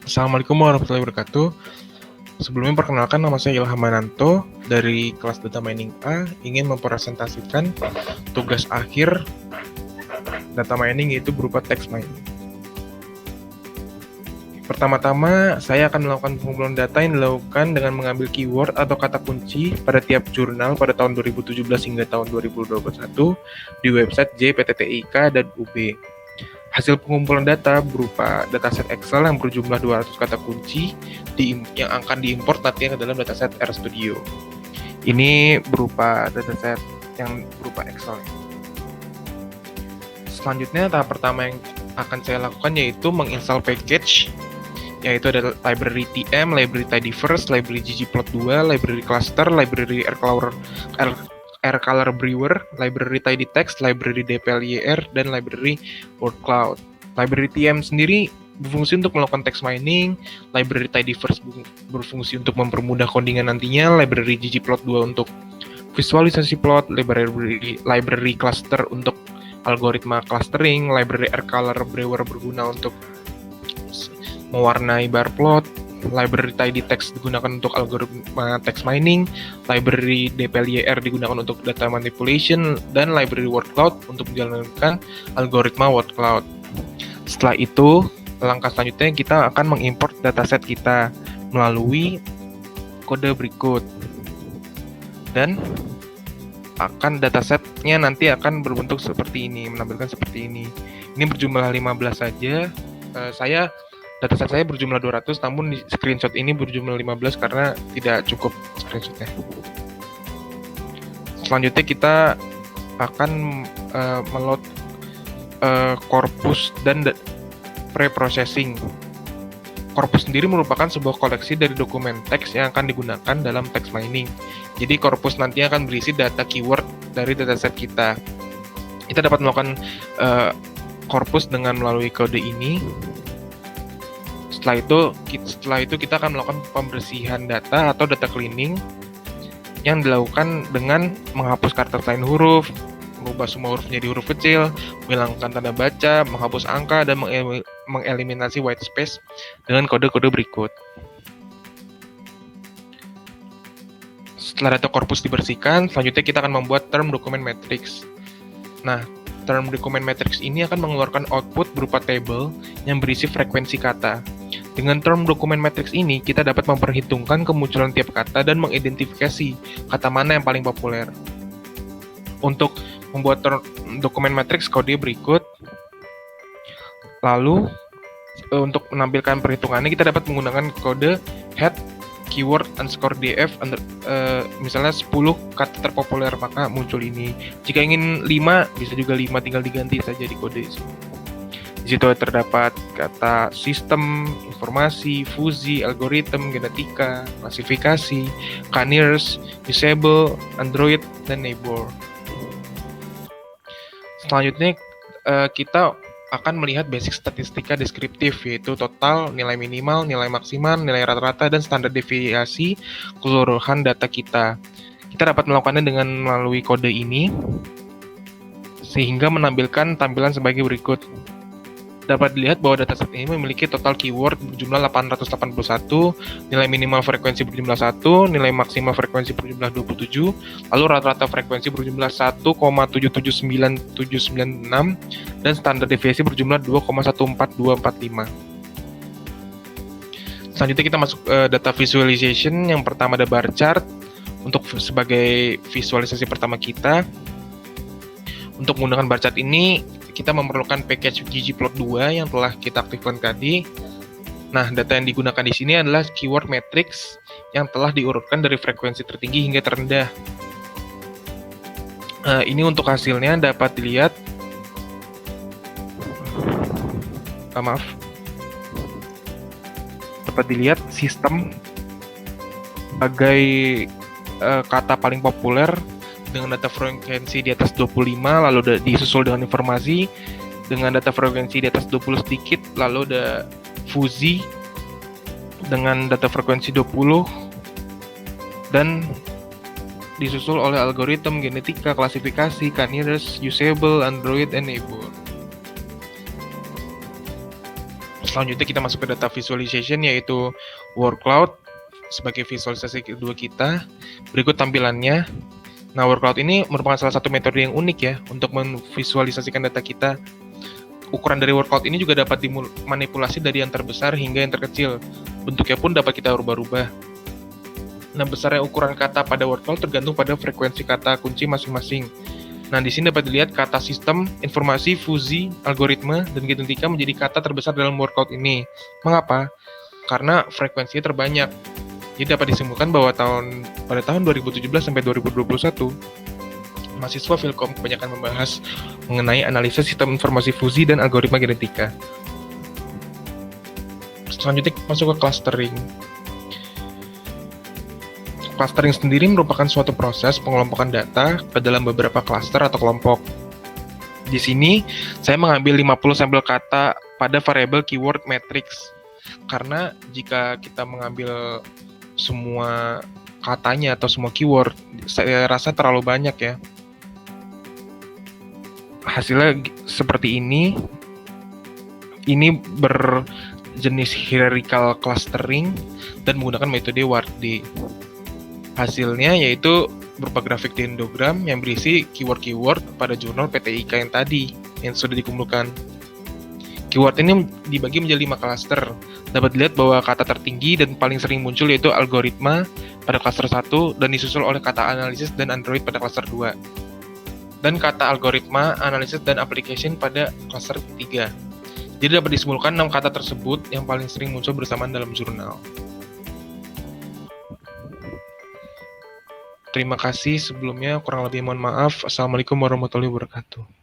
Assalamualaikum warahmatullahi wabarakatuh. Sebelumnya perkenalkan, nama saya Ilham Mananto dari kelas Data Mining A, ingin mempresentasikan tugas akhir data mining yaitu berupa text mining. Pertama-tama, saya akan melakukan pengumpulan data yang dilakukan dengan mengambil keyword atau kata kunci pada tiap jurnal pada tahun 2017 hingga tahun 2021 di website JPTTIK dan UB. Hasil pengumpulan data berupa dataset Excel yang berjumlah 200 kata kunci yang akan diimport nantinya ke dalam dataset RStudio. Ini berupa dataset yang berupa Excel. Selanjutnya, tahap pertama yang akan saya lakukan yaitu menginstal package, yaitu ada library TM, library tidyverse, library ggplot2, library cluster, library rcolor brewer, library tidytext, library dplyr, dan library wordcloud. Library TM sendiri berfungsi untuk melakukan text mining, library tidyverse berfungsi untuk mempermudah codingan nantinya, library ggplot2 untuk visualisasi plot, library cluster untuk algoritma clustering, library rcolor brewer berguna untuk mewarnai bar plot, library tidytext digunakan untuk algoritma text mining, library dplyr digunakan untuk data manipulation, dan library wordcloud untuk menjalankan algoritma wordcloud. Setelah itu, langkah selanjutnya kita akan mengimport dataset kita melalui kode berikut. Dan datasetnya nanti akan berbentuk seperti ini, menampilkan seperti ini. Ini berjumlah 15 saja. Dataset saya berjumlah 200, namun di screenshot ini berjumlah 15 karena tidak cukup screenshotnya. Selanjutnya kita akan meload corpus dan pre-processing. Corpus sendiri merupakan sebuah koleksi dari dokumen teks yang akan digunakan dalam text mining. Jadi corpus nanti akan berisi data keyword dari dataset kita. Kita dapat melakukan corpus dengan melalui kode ini. Setelah itu kita akan melakukan pembersihan data atau data cleaning yang dilakukan dengan menghapus karakter selain huruf, mengubah semua huruf menjadi huruf kecil, menghilangkan tanda baca, menghapus angka, dan mengeliminasi white space dengan kode-kode berikut. Setelah data corpus dibersihkan, selanjutnya kita akan membuat term document matrix. Nah, term document matrix ini akan mengeluarkan output berupa table yang berisi frekuensi kata. Dengan term document matrix ini, kita dapat memperhitungkan kemunculan tiap kata dan mengidentifikasi kata mana yang paling populer. Untuk membuat term document matrix, kode berikut. Lalu, untuk menampilkan perhitungannya, kita dapat menggunakan kode head keyword underscore df, misalnya 10 kata terpopuler, maka muncul ini. Jika ingin 5, bisa juga 5, tinggal diganti saja di kode. Di situ terdapat kata sistem, informasi, fusi, algoritma, genetika, klasifikasi, K-nearest, usable, Android, dan neighbor. Selanjutnya kita akan melihat basic statistika deskriptif, yaitu total, nilai minimal, nilai maksimal, nilai rata-rata, dan standar deviasi keseluruhan data kita. Kita dapat melakukannya dengan melalui kode ini, sehingga menampilkan tampilan sebagai berikut. Dapat dilihat bahwa dataset ini memiliki total keyword berjumlah 881, nilai minimal frekuensi berjumlah 1, nilai maksimal frekuensi berjumlah 27, lalu rata-rata frekuensi berjumlah 1,779796, dan standar deviasi berjumlah 2,14245. Selanjutnya kita masuk data visualization. Yang pertama ada bar chart untuk sebagai visualisasi pertama kita. Untuk menggunakan bar chart ini, kita memerlukan package ggplot2 yang telah kita aktifkan tadi. Nah, data yang digunakan di sini adalah keyword matrix yang telah diurutkan dari frekuensi tertinggi hingga terendah. Ini untuk hasilnya dapat dilihat. Dapat dilihat sistem sebagai kata paling populer dengan data frekuensi di atas 25, lalu disusul dengan informasi dengan data frekuensi di atas 20 sedikit, lalu ada fusi dengan data frekuensi 20, dan disusul oleh algoritma, genetika, klasifikasi, K-nearest, usable, Android, and neighbor. Selanjutnya kita masuk ke data visualization, yaitu word cloud sebagai visualisasi kedua kita. Berikut tampilannya. Nah, word cloud ini merupakan salah satu metode yang unik ya untuk memvisualisasikan data kita. Ukuran dari word cloud ini juga dapat dimanipulasi dari yang terbesar hingga yang terkecil. Bentuknya pun dapat kita rubah-rubah. Nah, besarnya ukuran kata pada word cloud tergantung pada frekuensi kata kunci masing-masing. Nah, di sini dapat dilihat kata sistem, informasi, fusi, algoritma, dan genetika menjadi kata terbesar dalam word cloud ini. Mengapa? Karena frekuensinya terbanyak. Jadi dapat disimpulkan bahwa pada tahun 2017 sampai 2021, mahasiswa Filkom kebanyakan membahas mengenai analisis sistem informasi fusi dan algoritma genetika. Selanjutnya masuk ke clustering. Clustering sendiri merupakan suatu proses pengelompokan data ke dalam beberapa cluster atau kelompok. Di sini, saya mengambil 50 sampel kata pada variabel keyword matrix. Karena jika kita mengambil semua katanya atau semua keyword, saya rasa terlalu banyak ya. Hasilnya seperti ini. Ini berjenis hierarchical clustering dan menggunakan metode Wardy. Hasilnya yaitu berupa grafik dendrogram yang berisi keyword-keyword pada jurnal PTIK yang tadi, yang sudah dikumpulkan. Keyword ini dibagi menjadi 5 cluster. Dapat dilihat bahwa kata tertinggi dan paling sering muncul yaitu algoritma pada cluster 1 dan disusul oleh kata analisis dan Android pada cluster 2. Dan kata algoritma, analisis, dan application pada cluster 3. Jadi dapat disimpulkan 6 kata tersebut yang paling sering muncul bersamaan dalam jurnal. Terima kasih sebelumnya, kurang lebih mohon maaf. Assalamualaikum warahmatullahi wabarakatuh.